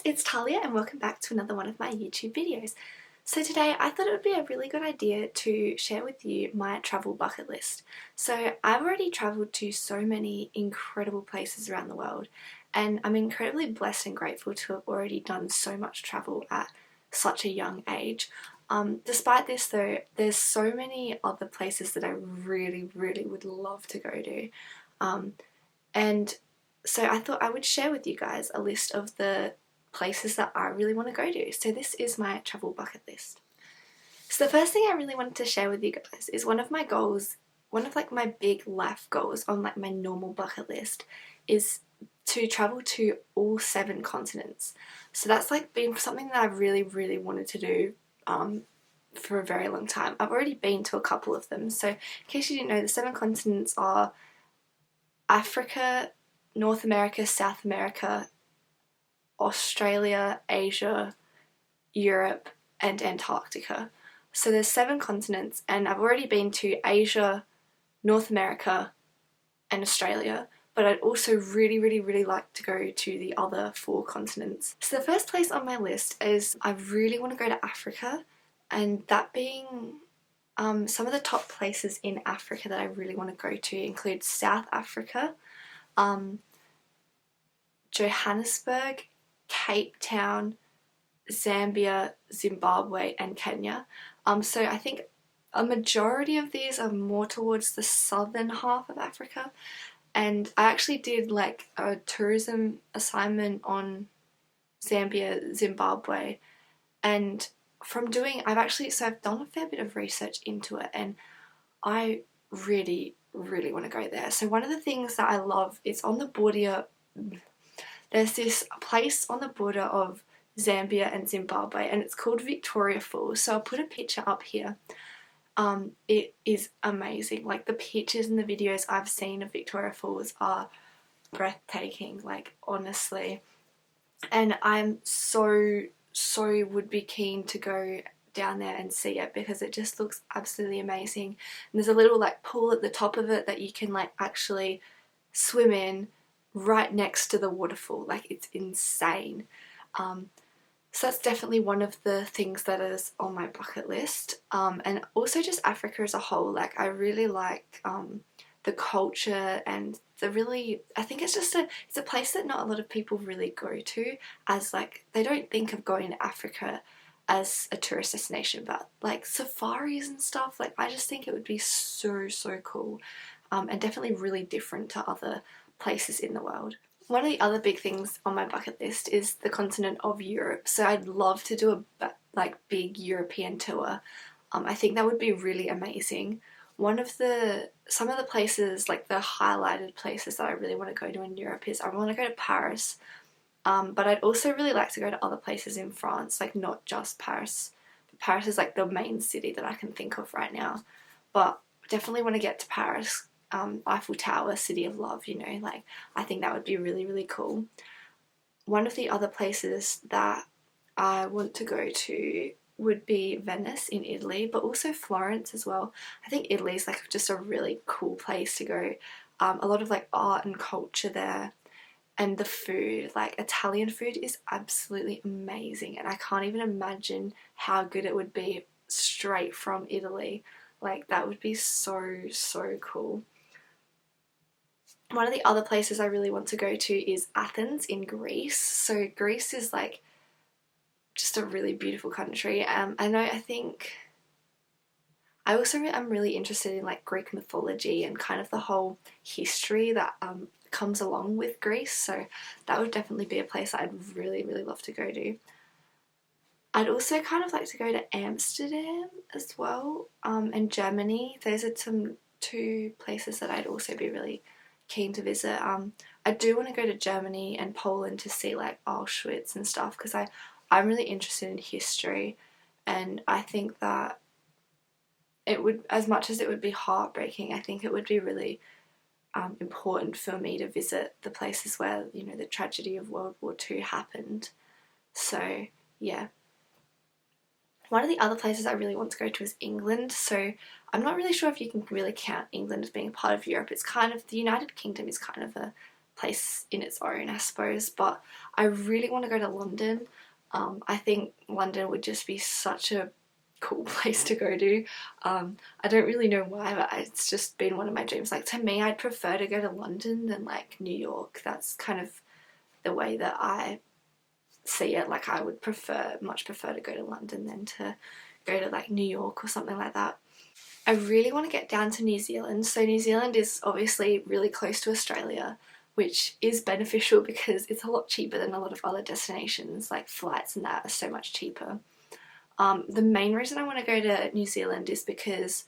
it's Tahlia and welcome back to another one of my YouTube videos. So today I thought it would be a really good idea to share with you my travel bucket list. So I've already travelled to so many incredible places around the world, and I'm incredibly blessed and grateful to have already done so much travel at such a young age. Despite this though, there's so many other places that I really would love to go to. And so I thought I would share with you guys a list of the places that I really want to go to. So this is my travel bucket list. So the first thing I really wanted to share with you guys is one of my goals, one of like my big life goals on like my normal bucket list is to travel to all 7 continents. So that's like been something that I've really wanted to do for a very long time. I've already been to a couple of them. So in case you didn't know, the 7 continents are Africa, North America, South America, Australia, Asia, Europe and Antarctica. So there's 7 continents and I've already been to Asia, North America and Australia, but I'd also really like to go to the other 4 continents. So the first place on my list is I really want to go to Africa, and that being some of the top places in Africa that I really want to go to include South Africa, Johannesburg, Cape Town, Zambia, Zimbabwe and Kenya. So I think a majority of these are more towards the southern half of Africa, and I actually did like a tourism assignment on Zambia, Zimbabwe, and from doing I've done a fair bit of research into it and I really want to go there. So one of the things that I love is on the border, there's this place on the border of Zambia and Zimbabwe and it's called Victoria Falls. So I'll put a picture up here. It is amazing. Like the pictures and the videos I've seen of Victoria Falls are breathtaking, like honestly. And I'm so would be keen to go down there and see it because it just looks absolutely amazing. And there's a little like pool at the top of it that you can like actually swim in right next to the waterfall. Like it's insane. So that's definitely one of the things that is on my bucket list. And also just Africa as a whole. Like I really like the culture and I think it's a place that not a lot of people really go to, as like they don't think of going to Africa as a tourist destination, but like safaris and stuff, like I just think it would be so cool, and definitely really different to other places in the world. One of the other big things on my bucket list is the continent of Europe. So I'd love to do a like big European tour. I think that would be really amazing. Some of the places, like the highlighted places that I really want to go to in Europe is I want to go to Paris, but I'd also really like to go to other places in France, like not just Paris. Paris is like the main city that I can think of right now, but definitely want to get to Paris. Eiffel Tower, City of Love, you know, like I think that would be really cool. One of the other places that I want to go to would be Venice in Italy, but also Florence as well. I think Italy is like just a really cool place to go. A lot of like art and culture there, and the food, like Italian food is absolutely amazing and I can't even imagine how good it would be straight from Italy. Like that would be so cool. One of the other places I really want to go to is Athens in Greece. So Greece is like just a really beautiful country. I also am really interested in like Greek mythology and kind of the whole history that comes along with Greece. So that would definitely be a place I'd really love to go to. I'd also kind of like to go to Amsterdam as well, and Germany. Those are some 2 places that I'd also be really keen to visit. I do want to go to Germany and Poland to see like Auschwitz and stuff because I'm really interested in history, and I think that it would, as much as it would be heartbreaking, I think it would be really important for me to visit the places where, you know, the tragedy of World War II happened. So yeah. One of the other places I really want to go to is England. So I'm not really sure if you can really count England as being a part of Europe. It's kind of, the United Kingdom is kind of a place in its own, I suppose. But I really want to go to London. I think London would just be such a cool place to go to. I don't really know why, but it's just been one of my dreams. Like, to me, I'd prefer to go to London than like New York. That's kind of the way that I see it. Like, I would much prefer to go to London than to go to like New York or something like that. I really want to get down to New Zealand. So New Zealand is obviously really close to Australia, which is beneficial because it's a lot cheaper than a lot of other destinations. Like, flights and that are so much cheaper. The main reason I want to go to New Zealand is because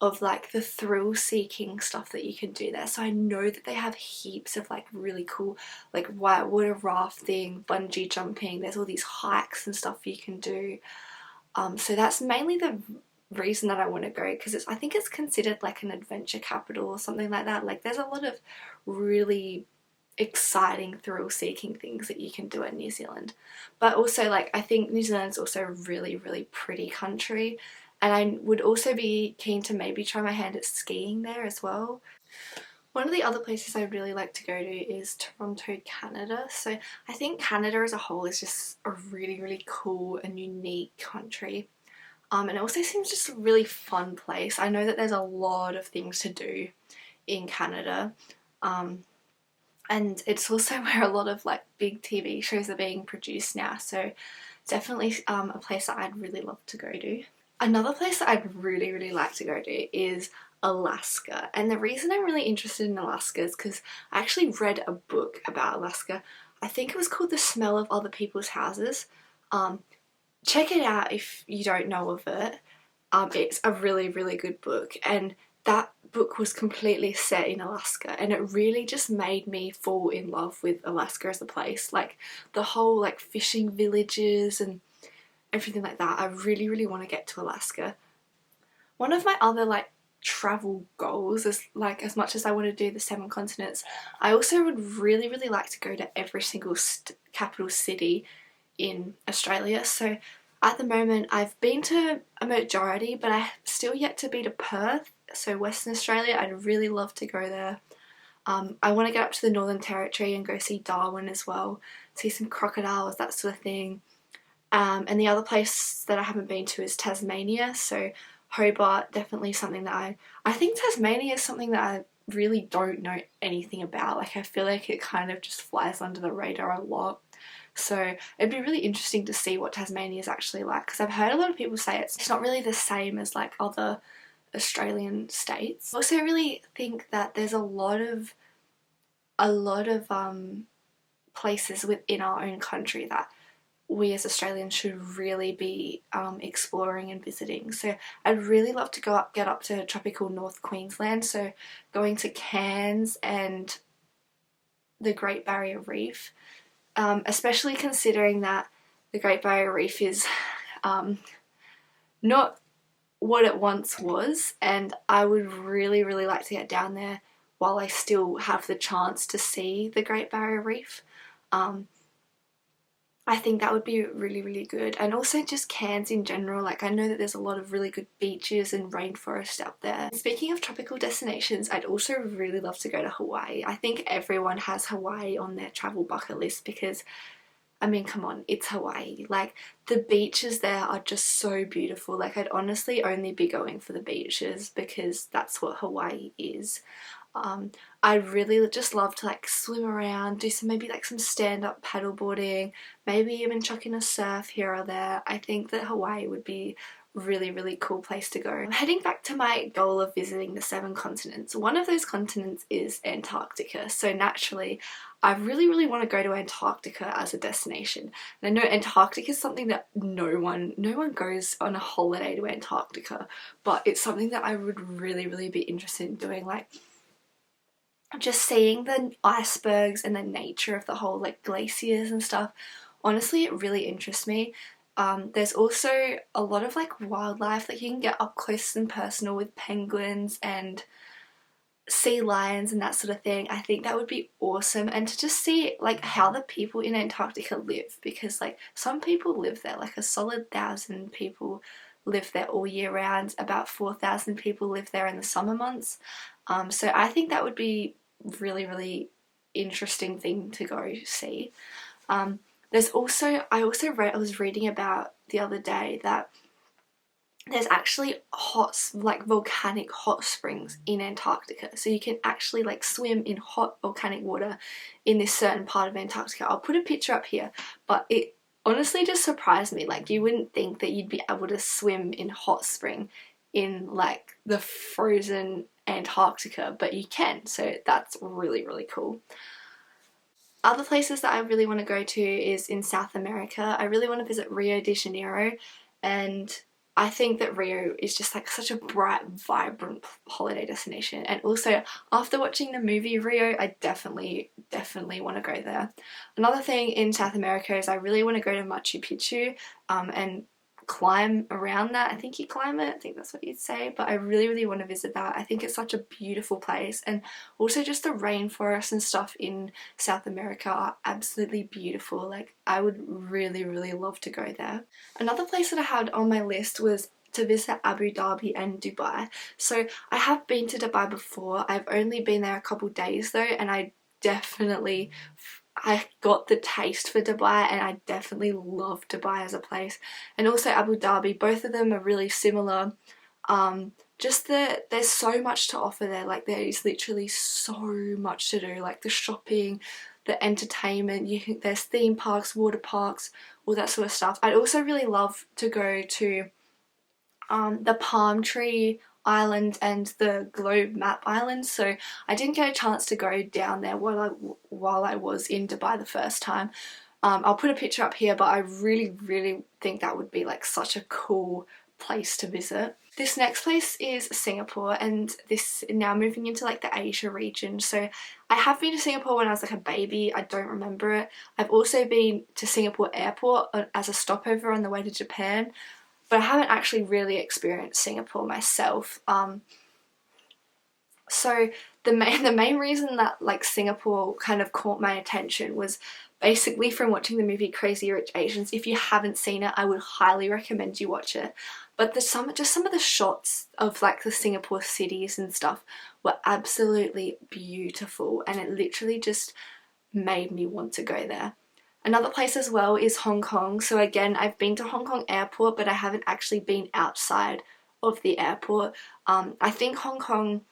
of like the thrill-seeking stuff that you can do there. So I know that they have heaps of like really cool like whitewater rafting, bungee jumping. There's all these hikes and stuff you can do. So that's mainly the reason that I want to go, because I think it's considered like an adventure capital or something like that. Like, there's a lot of really exciting thrill-seeking things that you can do in New Zealand. But also, like, I think New Zealand's also a really, really pretty country, and I would also be keen to maybe try my hand at skiing there as well. One of the other places I'd really like to go to is Toronto, Canada. So I think Canada as a whole is just a really, really cool and unique country. And it also seems just a really fun place. I know that there's a lot of things to do in Canada. And it's also where a lot of like big TV shows are being produced now, so definitely a place that I'd really love to go to. Another place that I'd really, really like to go to is Alaska, and the reason I'm really interested in Alaska is because I actually read a book about Alaska. I think it was called The Smell of Other People's Houses. Check it out if you don't know of it. It's a really, really good book, and that book was completely set in Alaska, and it really just made me fall in love with Alaska as a place. Like, the whole like fishing villages and everything like that. I really, really want to get to Alaska. One of my other like travel goals is like, as much as I want to do the 7 continents, I also would really, really like to go to every single capital city in Australia. So at the moment I've been to a majority, but I've still yet to be to Perth. So Western Australia, I'd really love to go there. I want to get up to the Northern Territory and go see Darwin as well, see some crocodiles, that sort of thing. And the other place that I haven't been to is Tasmania, so Hobart, definitely something that I think Tasmania is something that I really don't know anything about. Like, I feel like it kind of just flies under the radar a lot. So it'd be really interesting to see what Tasmania is actually like, because I've heard a lot of people say it's not really the same as like other Australian states. I also really think that there's a lot of places within our own country that we as Australians should really be exploring and visiting. So I'd really love to get up to tropical North Queensland, so going to Cairns and the Great Barrier Reef, especially considering that the Great Barrier Reef is not what it once was, and I would really, really like to get down there while I still have the chance to see the Great Barrier Reef. I think that would be really, really good. And also just Cairns in general. Like, I know that there's a lot of really good beaches and rainforest out there. Speaking of tropical destinations, I'd also really love to go to Hawaii. I think everyone has Hawaii on their travel bucket list because, I mean, come on, it's Hawaii. Like, the beaches there are just so beautiful. Like, I'd honestly only be going for the beaches because that's what Hawaii is. I'd really just love to like swim around, do maybe like some stand-up paddleboarding, maybe even chuck in a surf here or there. I think that Hawaii would be a really, really cool place to go. I'm heading back to my goal of visiting the 7 continents. One of those continents is Antarctica, so naturally I really, really want to go to Antarctica as a destination. And I know Antarctica is something that no one goes on a holiday to Antarctica, but it's something that I would really, really be interested in doing. Like, just seeing the icebergs and the nature of the whole like glaciers and stuff, honestly it really interests me. There's also a lot of like wildlife that you can get up close and personal with, penguins and sea lions and that sort of thing. I think that would be awesome, and to just see like how the people in Antarctica live, because like some people live there, like a solid 1,000 people live there all year round. About 4,000 people live there in the summer months. So I think that would be really, really interesting thing to go see. There's also, I was reading about the other day that there's actually like volcanic hot springs in Antarctica. So you can actually like swim in hot volcanic water in this certain part of Antarctica. I'll put a picture up here, but it honestly just surprised me. Like, you wouldn't think that you'd be able to swim in hot spring in like the frozen Antarctica, but you can. So that's really, really cool. Other places that I really want to go to is in South America. I really want to visit Rio de Janeiro, and I think that Rio is just like such a bright, vibrant holiday destination. And also, after watching the movie Rio, I definitely want to go there. Another thing in South America is I really want to go to Machu Picchu and climb around that. I think you climb it, I think that's what you'd say, but I really want to visit that. I think it's such a beautiful place, and also just the rainforests and stuff in South America are absolutely beautiful. Like, I would really love to go there. Another place that I had on my list was to visit Abu Dhabi and Dubai. So I have been to Dubai before. I've only been there a couple days though, and I got the taste for Dubai, and I definitely love Dubai as a place. And also Abu Dhabi, both of them are really similar. Just that there's so much to offer there. Like, there is literally so much to do, like the shopping, the entertainment, there's theme parks, water parks, all that sort of stuff. I'd also really love to go to the Palm Tree Island and the Globe Map Island. So I didn't get a chance to go down there while I was in Dubai the first time. I'll put a picture up here, but I really think that would be like such a cool place to visit. This next place is Singapore, and this now moving into like the Asia region. So I have been to Singapore when I was like a baby. I don't remember it. I've also been to Singapore airport as a stopover on the way to Japan, but I haven't actually really experienced Singapore myself. So the main reason that like Singapore kind of caught my attention was basically from watching the movie Crazy Rich Asians. If you haven't seen it, I would highly recommend you watch it. But some of the shots of like the Singapore cities and stuff were absolutely beautiful, and it literally just made me want to go there. Another place as well is Hong Kong. So again, I've been to Hong Kong airport, but I haven't actually been outside of the airport. I think Hong Kong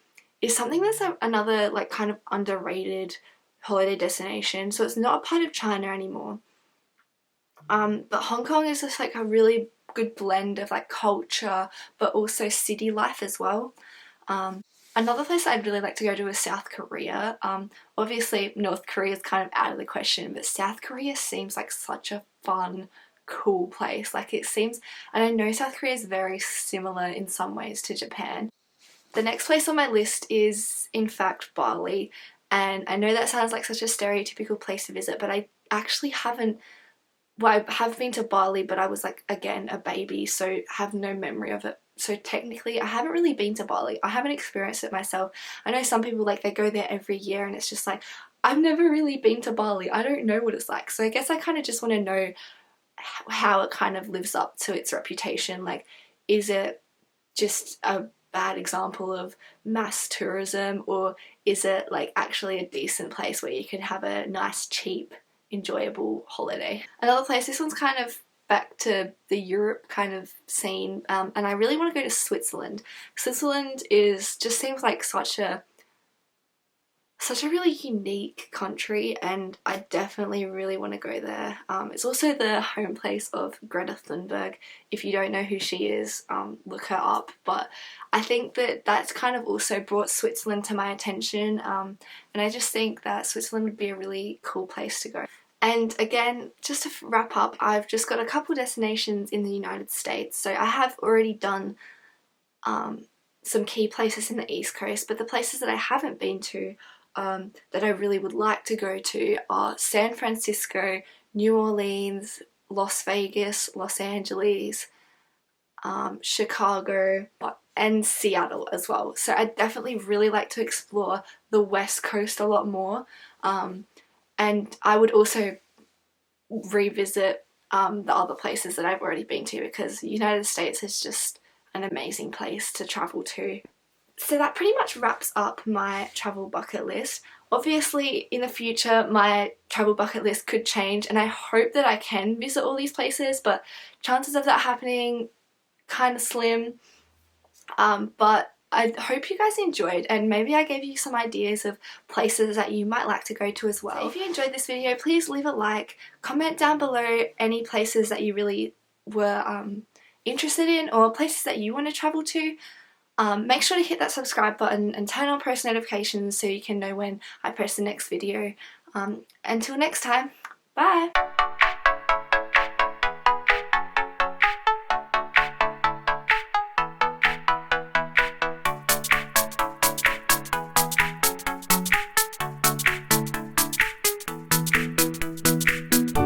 is something that's another like kind of underrated holiday destination. So it's not a part of China anymore. But Hong Kong is just like a really good blend of like culture, but also city life as well. Another place I'd really like to go to is South Korea. Obviously North Korea is kind of out of the question, but South Korea seems like such a fun, cool place. Like, it seems, and I know South Korea is very similar in some ways to Japan. The next place on my list is in fact Bali, and I know that sounds like such a stereotypical place to visit, but I actually haven't. Well, I have been to Bali, but I was like, again, a baby, so have no memory of it. So technically I haven't really been to Bali. I haven't experienced it myself. I know some people like they go there every year, and it's just like, I've never really been to Bali. I don't know what it's like. So I guess I kind of just want to know how it kind of lives up to its reputation. Like, is it just a bad example of mass tourism, or is it like actually a decent place where you can have a nice, cheap, enjoyable holiday? Another place, this one's kind of back to the Europe kind of scene, and I really want to go to Switzerland. Switzerland just seems like such a really unique country, and I definitely really want to go there. It's also the home place of Greta Thunberg. If you don't know who she is, look her up. But I think that that's kind of also brought Switzerland to my attention, and I just think that Switzerland would be a really cool place to go. And again, just to wrap up, I've just got a couple destinations in the United States. So I have already done some key places in the East Coast, but the places that I haven't been to that I really would like to go to are San Francisco, New Orleans, Las Vegas, Los Angeles, Chicago, and Seattle as well. So I'd definitely really like to explore the West Coast a lot more. And I would also revisit the other places that I've already been to, because the United States is just an amazing place to travel to. So that pretty much wraps up my travel bucket list. Obviously, in the future, my travel bucket list could change, and I hope that I can visit all these places, but chances of that happening kind of slim. But I hope you guys enjoyed, and maybe I gave you some ideas of places that you might like to go to as well. So if you enjoyed this video, please leave a like, comment down below any places that you really were interested in, or places that you want to travel to. Make sure to hit that subscribe button and turn on post notifications so you can know when I post the next video. Until next time, bye!